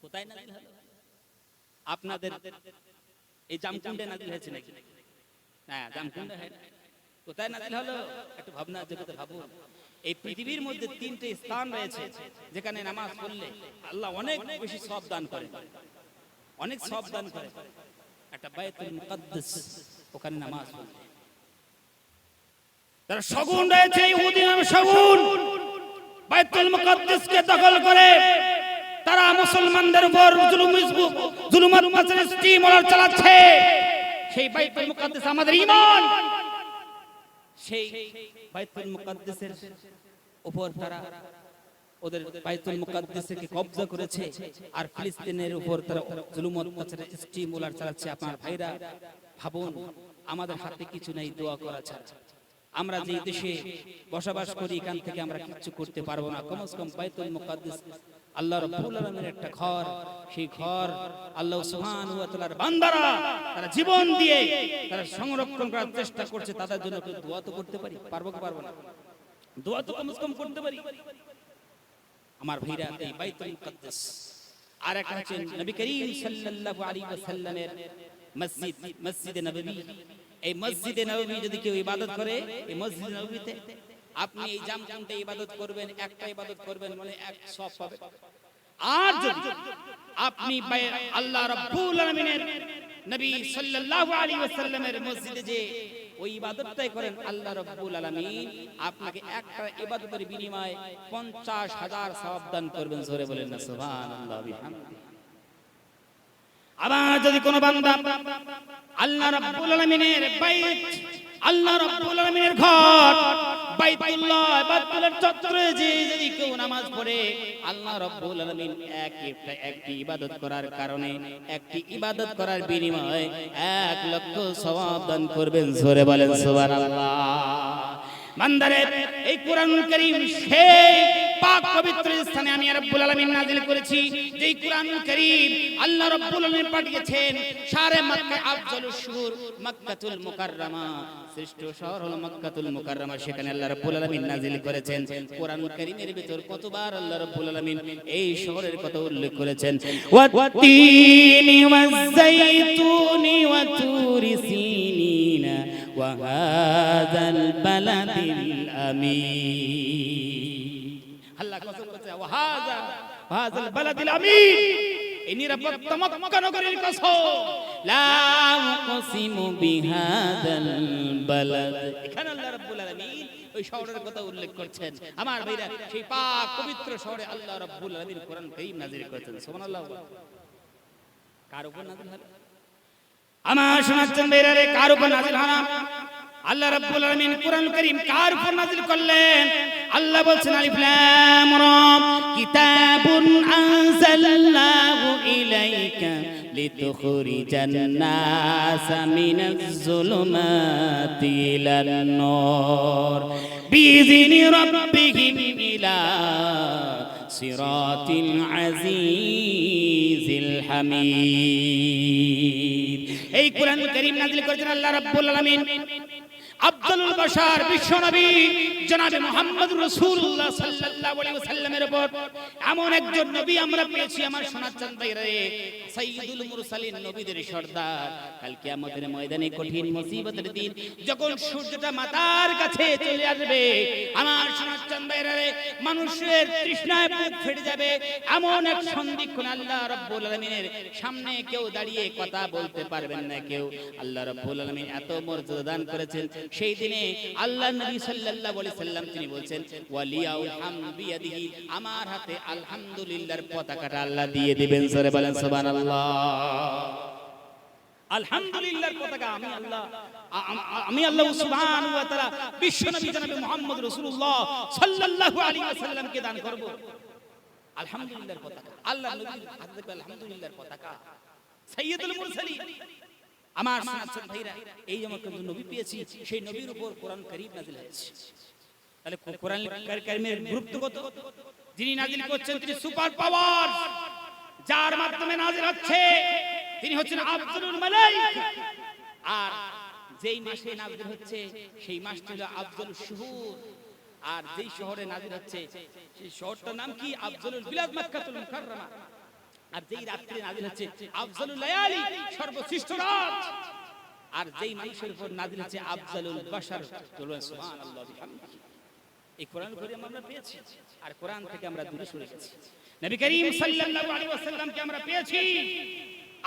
কোথায় নাজিল হলো? আপনাদের এই জামকুন্ডে নাজিল হয়েছে নাকি? হ্যাঁ, জামকুন্ডে হয়। কোথায় নাজিল হলো? একটু ভাবনা জগতে ভাবুন। এই পৃথিবীর মধ্যে তিনটে স্থান রয়েছে যেখানে নামাজ পড়লে আল্লাহ অনেক বেশি সওয়াব দান করে, অনেক সওয়াব দান করে। একটা বাইতুল মুকাদ্দাস, ওখানে নামাজ পড়লে তারা শগুন রয়েছে, ইহুদি নামে শগুন বাইতুল মুকাদ্দাসকে দখল করে তারা মুসলমানদের উপর জুলুমাত স্টিমলার চালাচ্ছে। সেই বাইতুল মুকাদ্দাস আমাদের ঈমান, সেই বাইতুল মুকাদ্দাসের উপর তারা ওদের বাইতুল মুকাদ্দাসকে কব্জা করেছে আর ফিলিস্তিনের উপর তারা জুলুমাত স্টিমলার চালাচ্ছে। আপনার ভাইরা ভাবুন, আমাদের হাতে কিছু নাই দোয়া করা ছাড়া। আমরা যে দেশে বসবাস করি এখান থেকে আমরা কিছু করতে পারবো না। কমসে কম বাইতুল মুকাদ্দাস আল্লাহ রাব্বুল আলামিনের একটা ঘর, সেই ঘর আল্লাহ সুবহানাহু ওয়া তাআলার বান্দারা তারা জীবন দিয়ে তারা সংরক্ষণ করার চেষ্টা করছে। তাদের জন্য একটু দোয়া তো করতে পারি, পারবো কি পারবো না? দোয়া তো কমসে কম করতে পারি। আমার ভাইরা, এই বাইতুল মুকাদ্দাস আর একটা হচ্ছে নবী করিম সাল্লাল্লাহু আলাইহি ওয়াসাল্লামের মসজিদ, মসজিদে নববী। এই মসজিদে নববী যদি কেউ ইবাদত করে, এই মসজিদে নববীতে আপনি এই জামকুন্ডে ইবাদত করবেন, একটা ইবাদত করবেন মানে এক সওয়াব পাবেন। আর যদি আপনি আল্লাহ রাব্বুল আলামিনের নবী সাল্লাল্লাহু আলাইহি ওয়াসাল্লামের মসজিদে যে ওই ইবাদতটাই করেন, আল্লাহ রাব্বুল আলামিন আপনাকে একটা ইবাদতের বিনিময়ে 50,000 সওয়াব দান করবেন। জোরে বলেন না সুবহানাল্লাহ বিহামদিহি। আবার যদি কোন বান্দা আল্লাহ রাব্বুল আলামিনের বাইত, আল্লাহ রাব্বুল আলামিনের ঘর বাইতুল্লাহ, বাইতুল্লাহর চত্বরে যে যদি কেউ নামাজ পড়ে, আল্লাহ রাব্বুল আলামিন একটি ইবাদত করার কারণে, একটি ইবাদত করার বিনিময়ে 1 লক্ষ সওয়াব দান করবেন। জোরে বলেন সুবহানাল্লাহ। বান্দারে, এই কোরআনুল কারীম সেই পাক পবিত্র স্থানে আমি রব্বুল আলামিন নাযিল করেছি। যেই কোরআনুল কারীম আল্লাহ রব্বুল আলামিন পাঠিয়েছেন শাহরে মক্কা, আফজালুশ শুহুর মক্কাতুল মুকাররমা, শ্রেষ্ঠ শহর হলো মক্কাতুল মুকাররমা। সেখানে আল্লাহ রব্বুল আলামিন নাযিল করেছেন কোরআনুল কারীমের ভিতর কতবার আল্লাহ রব্বুল আলামিন এই শহরের কথা উল্লেখ করেছেন। ওয়াত-তিনি ওয়াজ-যাইতুনি ওয়া তুরি সিনিনা ওয়া হাযাল বালাদিল আমিন। আল্লাহ কসম করছে, ওয়া হাযাল বালাদিল আমিন, এই নিরাপত্তা মক্কা নগরীর কসম। লা উকসিমু বিহাযাল বালাদ। এখানে আল্লাহ রাব্বুল আলামিন ওই শহরের কথা উল্লেখ করছেন। আমার ভাইরা, সেই পাক পবিত্র শহরে আল্লাহ রাব্বুল আলামিন কোরআন কারীম নাযিল করেছেন। সুবহানাল্লাহ। কার উপর নাযিল হলো? আমার শোনাচ্ছেন ভাইরা রে, কার উপর নাযিল হলো? আল্লাহ রাব্বুল আলামিন কোরআন কারীম কার উপর নাযিল করলেন? আল্লাহ বলছেন, আলিফ লাম রা, কিতাবুন আনজালনাহু ইলাইকা লিতুখরিজান নাসা মিনাজ যুলুমাতি ইলান নূর বিইذনি রাব্বিহিম ইলা সিরাতিল আজিজিল হামিদ। এই কোরআন কারীম নাযিল করেছেন আল্লাহ রাব্বুল আলামিন আফজালুল বাশার বিশ্বনবী জনাবে মুহাম্মদুর রাসূলুল্লাহ সাল্লাল্লাহু আলাইহি ওয়াসাল্লামের উপর। এমন একজন নবী আমরা পেয়েছি আমার সোনার ভাইরা রে, সাইয়্যিদুল মুরসালিন, নবীদের সর্দার। কাল কিয়ামতের ময়দানে কঠিন মুসিবতের দিন যখন সূর্যটা মাথার কাছে চলে আসবে, আমার সোনার ভাইরা রে, মানুষের তৃষ্ণায় বুক ফেটে যাবে। এমন এক সন্ধিক্ষণ আল্লাহ রাব্বুল আলামিনের সামনে কেউ দাঁড়িয়ে কথা বলতে পারবেন না কেউ। আল্লাহ রাব্বুল আলামিন এত মর্যাদা দান করেছেন। সেই দিনে আল্লাহ নবী সাল্লাল্লাহু আলাইহি সাল্লাম তিনি বলছেন, ওয়ালিয়াউল হামদ বিয়াদিহি, আমার হাতে আলহামদুলিল্লাহর পতাকাটা আল্লাহ দিয়ে দিবেন। জোরে বলেন সুবহানাল্লাহ। আলহামদুলিল্লাহর পতাকা আমি আল্লাহ সুবহানাহু ওয়া তাআলা বিশ্বনবী জনাবে মুহাম্মদ রাসূলুল্লাহ সাল্লাল্লাহু আলাইহি ওয়াসাল্লামকে দান করব। আলহামদুলিল্লাহর পতাকা আল্লাহ নবীর হাতে থাকবে, আলহামদুলিল্লাহর পতাকা। সাইয়্যিদুল মুরসালিন, আমার সোনার ভাইরা, এই আমাকে নবী পেয়েছি, সেই নবীর উপর কোরআন কারীম নাযিল হয়েছে। তাহলে কোরআন কারীমের গুরুত্ব কত? যিনি নাযিল করছেন তিনি সুপার পাওয়ার, যার মাধ্যমে নাযিল হচ্ছে তিনি হচ্ছেন আফজালুল মালায়েকা। আর যেই মাসে নাযিল হচ্ছে সেই মাসটি হলো আফজালুশ শুহুর। আর যেই শহরে নাযিল হচ্ছে সেই শহরটার নাম কি? আফজালুল বিলাদ, মক্কাতুল মুকাররমা। আর যেই রাত্রি নাজিল হচ্ছে আফজালুল লায়ালি, সর্বশ্রেষ্ঠ রাত, আর যেই মানুষের উপর নাজিল হচ্ছে আফজালুল বাশার, সুবহানাল্লাহ বিহামদিহি। এই কোরআন পড়ে আমরা পেয়েছি, আর কোরআন থেকে আমরা দূরে সরে গেছি। নবী করিম সাল্লাল্লাহু আলাইহি ওয়াসাল্লামকে আমরা পেয়েছি,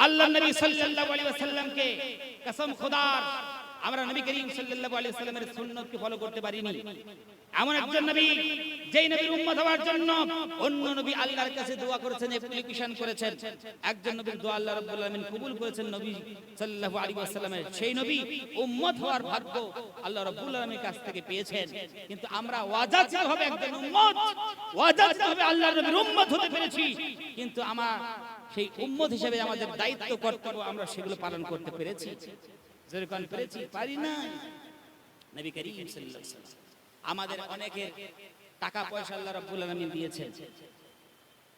আল্লাহর নবী সাল্লাল্লাহু আলাইহি ওয়াসাল্লামকে কসম খোদার আমরা নবী করিম সাল্লাল্লাহু আলাইহি ওয়াসাল্লামের সুন্নতকে ফলো করতে পারিনি। এমন একজন নবী, যেই নবীর উম্মত হওয়ার জন্য অন্য নবী আল্লাহর কাছে দোয়া করেছেন, অ্যাপ্লিকেশন করেছেন, একজন নবীর দোয়া আল্লাহ রাব্বুল আলামিন কবুল করেছেন, নবী সাল্লাল্লাহু আলাইহি ওয়াসাল্লামের সেই নবী উম্মত হওয়ার ভাগ্য আল্লাহ রাব্বুল আলামিনের কাছ থেকে পেয়েছেন। কিন্তু আমরা ওয়াজিবভাবে একজন উম্মত, ওয়াজিবভাবে আল্লাহর নবীর উম্মত হতে পেরেছি, কিন্তু আমার সেই উম্মত হিসেবে আমাদের দায়িত্ব কর্তব্য আমরা সেগুলো পালন করতে পেরেছি? যেরকম পেরেছি, পারি না। নবী করিম সাল্লাল্লাহু আলাইহি ওয়াসাল্লাম আমাদের অনেকের টাকা পয়সা আল্লাহ রাব্বুল আলামিন দিয়েছেন,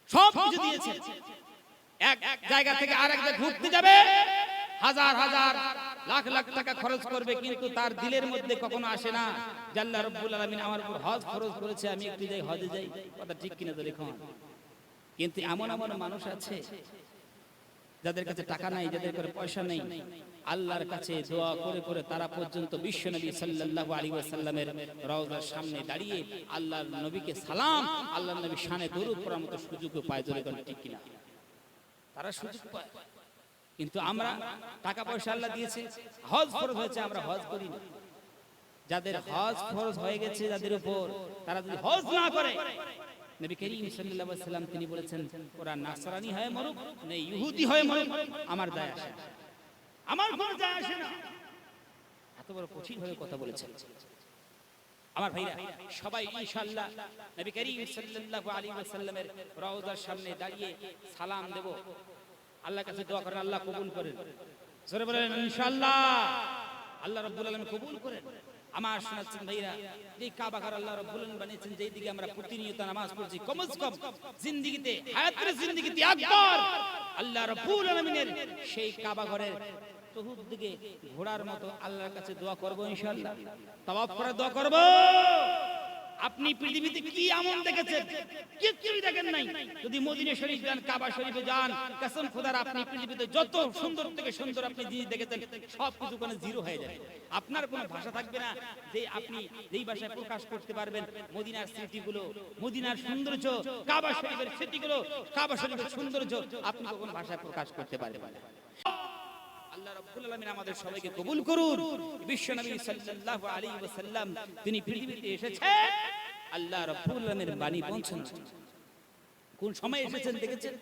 সব কিছু দিয়েছেন। এক জায়গা থেকে আরেক জায়গায় ঘুরতে যাবে, হাজার হাজার লাখ লাখ টাকা খরচ করবে, কিন্তু তার দিলের মধ্যে কখনো আসে না যে আল্লাহ রাব্বুল আলামিন আমার উপর হজ খরচ করেছে, আমি একটু যাই, হজে যাই। কথা ঠিক কিনা তো দেখুন। কিন্তু এমন এমন মানুষ আছে যাদের কাছে টাকা নাই, যাদের কাছে পয়সা নেই, আল্লাহর কাছে দোয়া করে করে তারা পর্যন্ত বিশ্বনবী সাল্লাল্লাহু আলাইহি ওয়াসাল্লামের রওজার সামনে দাঁড়িয়ে আল্লাহর নবীকে সালাম, আল্লাহর নবীর শানে দরুদ পড়ার মতো সুযোগ পায়। জোরে কোন ঠিক কিনা? তারা সুযোগ পায়, কিন্তু আমরা টাকা পয়সা আল্লাহ দিয়েছে, হজ ফরজ হয়েছে, আমরা হজ করি না। যাদের হজ ফরজ হয়ে গেছে যাদের উপর, তারা যদি হজ না করে, নবী করিম সাল্লাল্লাহু আলাইহি ওয়াসাল্লাম তিনি বলেছেন, ওরা নাসরানি হয়ে মরুক না ইহুদি হয়ে মরুক, আমার দায় আসে না, আমার কোনো দায় আসে না। এত বড় কঠিন ভাবে কথা বলেছেন। আমার ভাইরা সবাই ইনশাআল্লাহ নবী করিম সাল্লাল্লাহু আলাইহি ওয়াসাল্লামের রওজার সামনে দাঁড়িয়ে সালাম দেব, আল্লাহর কাছে দোয়া করেন, আল্লাহ কবুল করেন। জোরে বলেন ইনশাআল্লাহ, আল্লাহ রাব্বুল আলামিন কবুল করেন। আমার শোনাচ্ছেন ভাইরা, যে কাবা ঘর আল্লাহ রাব্বুল আলামিন বানিয়েছেন, যেই দিকে আমরা প্রতিনিয়ত নামাজ পড়ছি, কমস কম জিন্দেগিতে, হায়াতের জিন্দেগিতে একবার আল্লাহ রাব্বুল আলামিনের সেই কাবা ঘরের চতুর্দিকে ঘোড়ার মতো আল্লাহর কাছে দোয়া করব ইনশাআল্লাহ, তাওয়াফ করে দোয়া করব। আপনি পৃথিবীতে কি এমন দেখেছেন? কিছুই দেখেন নাই। যদি মদিনা শরীফ যান, কাবা শরীফে যান, কসম খোদার আপনি পৃথিবীতে যত সুন্দর থেকে সুন্দর আপনি জিনিস দেখেছেন, সব কিছু কোনো জিরো হয়ে যাবে। আপনার কোনো ভাষা থাকবে না যে আপনি যেই ভাষায় প্রকাশ করতে পারবেন মদিনার স্মৃতিগুলো, মদিনার সৌন্দর্য, কাবা শরীফের স্মৃতিগুলো, কাবা শরীফের সৌন্দর্য আপনি কোনো ভাষায় প্রকাশ করতে পারবেন না। আল্লাহ রাব্বুল আলামিন আমাদের সবাইকে কবুল করুন। বিশ্বনবী সাল্লাল্লাহু আলাইহি ওয়াসাল্লাম তিনি পৃথিবীতে এসেছেন আল্লাহ রাব্বুল আলামিনের বাণী পৌঁছানোর জন্য। কোন সময় এসেছেন দেখেছেন?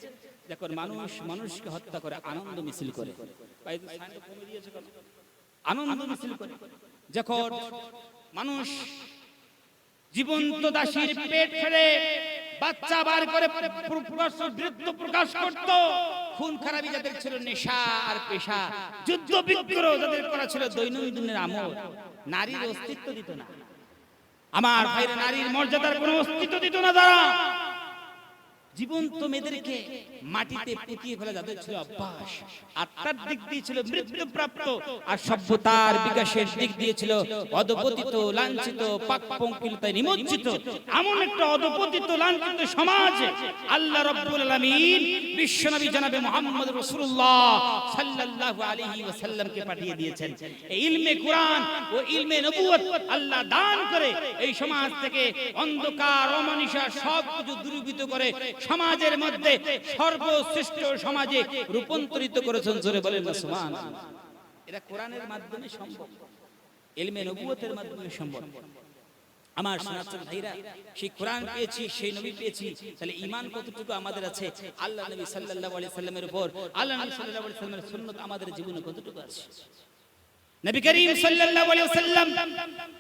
যখন মানুষ মানুষকে হত্যা করে আনন্দ মিছিল করে, আনন্দ মিছিল করে, যখন মানুষ জীবন্ত দাসীর পেট ফেলে বাচ্চা বার করে বৃত্ত প্রকাশ করত, খুন খারাপি যাদের ছিল নেশা আর পেশা, যুদ্ধ বিগ্রহ যাদের করা ছিল দৈনন্দিনের আমল, নারীর অস্তিত্ব দিত না। আমার ভাইরা, নারীর মর্যাদার কোনো অস্তিত্ব দিত না। তারা জীবন্ত মেয়েদেরকে মাটিতে পুঁতিয়ে ফেলা যাদের ছিল অভ্যাস, আত্মার দিক দিয়ে ছিল মৃত্যুপ্রাপ্ত, আর সভ্যতার বিকাশের দিক দিয়ে ছিল অধপতিত, লাঞ্ছিত, পাকপঙ্কিলতায় নিমজ্জিত। এমন একটা অধপতিত লাঞ্ছিত সমাজ আল্লাহ রাব্বুল আলামিন বিশ্বনবী জনাবে মুহাম্মদ রাসূলুল্লাহ সাল্লাল্লাহু আলাইহি ওয়াসাল্লামকে পাঠিয়ে দিয়েছেন। এই ইলমে কুরআন ও ইলমে নবুয়ত আল্লাহ দান করে এই সমাজ থেকে অন্ধকার, অমানিসা সব কিছু দূরীভূত করে সমাজের মধ্যে সর্বশ্রেষ্ঠ সমাজে রূপান্তরিত করেছেন। জোরে বলেন না সুবহানাল্লাহ। এটা কোরআনের মাধ্যমে সম্ভব, ইলমে নবুয়তের মাধ্যমে সম্ভব। আমার শোনাচ্ছেন ভাইরা, সেই কোরআন পেয়েছি, সেই নবী পেয়েছি, তাহলে ঈমান কতটুকু আমাদের আছে আল্লাহ নবী সাল্লাল্লাহু আলাইহি সাল্লামের উপর, আল্লাহ নবী সাল্লাল্লাহু আলাইহি সাল্লামের সুন্নাত আমাদের জীবনে কতটুকু আছে? নবী করিম সাল্লাল্লাহু আলাইহি সাল্লাম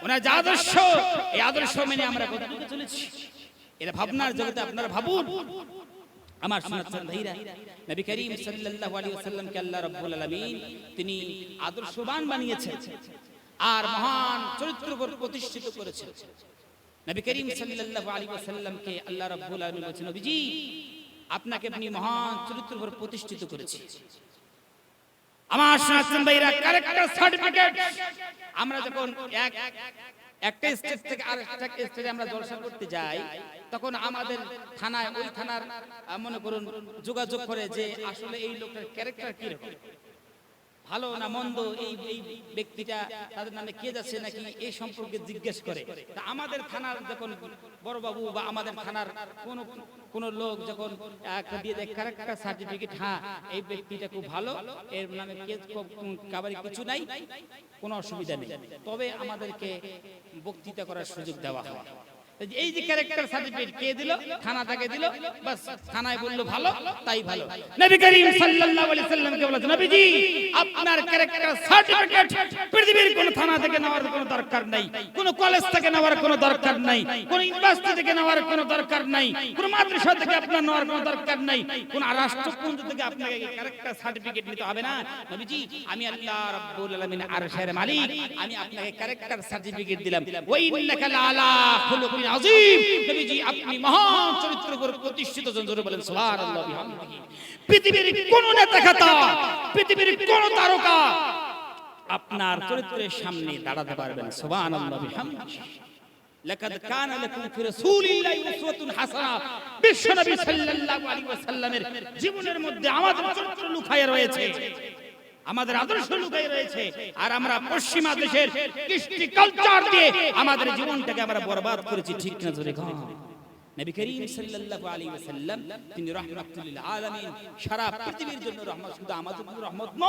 ওনার যে আদর্শ, এই আদর্শ মেনে আমরা কতটুকু চলেছি? এটা ভাবনার জগতে আপনারা ভাবুন। আমার শোনাচ্ছেন ভাইরা, নবী করিম সাল্লাল্লাহু আলাইহি ওয়াসাল্লামকে আল্লাহ রাব্বুল আলামিন তিনি আদর্শবান বানিয়েছেন আর মহান চরিত্র প্রতিষ্ঠিত করেছেন। নবী করিম সাল্লাল্লাহু আলাইহি ওয়াসাল্লামকে আল্লাহ রাব্বুল আলামিন বলেছেন, নবীজি আপনাকে আপনি মহান চরিত্র প্রতিষ্ঠিত করেছেন। আমার শোনাচ্ছেন ভাইরা, ক্যারেক্টার সার্টিফিকেট আমরা যখন একটা স্টেজ থেকে আরেকটা স্টেজে আমরা জলসা করতে যাই, তখন আমাদের থানায় ওই থানার মনে করুন যোগাযোগ করে যে আসলে এই লোকটার ক্যারেক্টার কি রকম, ভালো না মন্দ, এই ব্যক্তিটা তাদের নামে কে যাচ্ছে নাকি এই সম্পর্কে জিজ্ঞেস করে। তা আমাদের থানার যখন বড় বাবু বা আমাদের থানার কোন লোক যখন একটা দিয়ে দেয় ক্যারেক্টার সার্টিফিকেট, হ্যাঁ এই ব্যক্তিটা খুব ভালো, এর নামে কেস কাবারি কিছু নাই, কোনো অসুবিধা নেই, তবে আমাদেরকে বক্তৃতা করার সুযোগ দেওয়া হয়। এই যে ক্যারেক্টার সার্টিফিকেট কে দিল, থানা থেকে দিল, বাস থানায় বলল ভালো তাই ভালো। নবী করিম সাল্লাল্লাহু আলাইহি সাল্লামকে বলেছেন, নবীজি আপনার ক্যারেক্টার সার্টিফিকেট পৃথিবীর কোন থানা থেকে নেওয়ার কোনো দরকার নাই, কোন কলেজ থেকে নেওয়ার কোনো দরকার নাই, কোন ইউনিভার্সিটি থেকে নেওয়ার কোনো দরকার নাই, কোন মাদ্রাসা থেকে আপনার নেওয়ার কোনো দরকার নাই, কোন রাষ্ট্রপুঞ্জ থেকে আপনাকে ক্যারেক্টার সার্টিফিকেট নিতে হবে না। নবীজি আমি আল্লাহ রাব্বুল আলামিন আরশের মালিক, আমি আপনাকে ক্যারেক্টার সার্টিফিকেট দিলাম। ওয়া ইন্নাকা লাআলা খুলুকিন আযীম, নবীজি আপনি মহান চরিত্রের উপর প্রতিষ্ঠিত জন, জোরে বলেন সুবহানাল্লাহ বিহামদিহি। পৃথিবীর কোন নেতা খাতা, পৃথিবীর কোন তারকা আপনার চরিত্রের সামনে দাঁড়াতে পারবেন, সুবহানাল্লাহ বিহামদিহি। লাকাদ কানা লাকুম ফি রাসূলিল্লাহি উসওয়াতুন হাসানাহ, বিশ্বনবী সাল্লাল্লাহু আলাইহি ওয়াসাল্লামের জীবনের মধ্যে আমাদের চরিত্র লুকায়ে রয়েছে, আমাদের আদর্শ লুকায়ে রয়েছে। আর আমরা পশ্চিমা দেশের কৃষ্টি কালচার দিয়ে আমাদের জীবনটাকে আমরা বরবাদ করেছি, ঠিক না জোরে গান। নবী করিম সাল্লাল্লাহু আলাইহি ওয়াসাল্লাম তিনি রাহমাতুল লিল আলামিন, সারা পৃথিবীর জন্য রহমত, শুধু আমাদের জন্য রহমত নয়।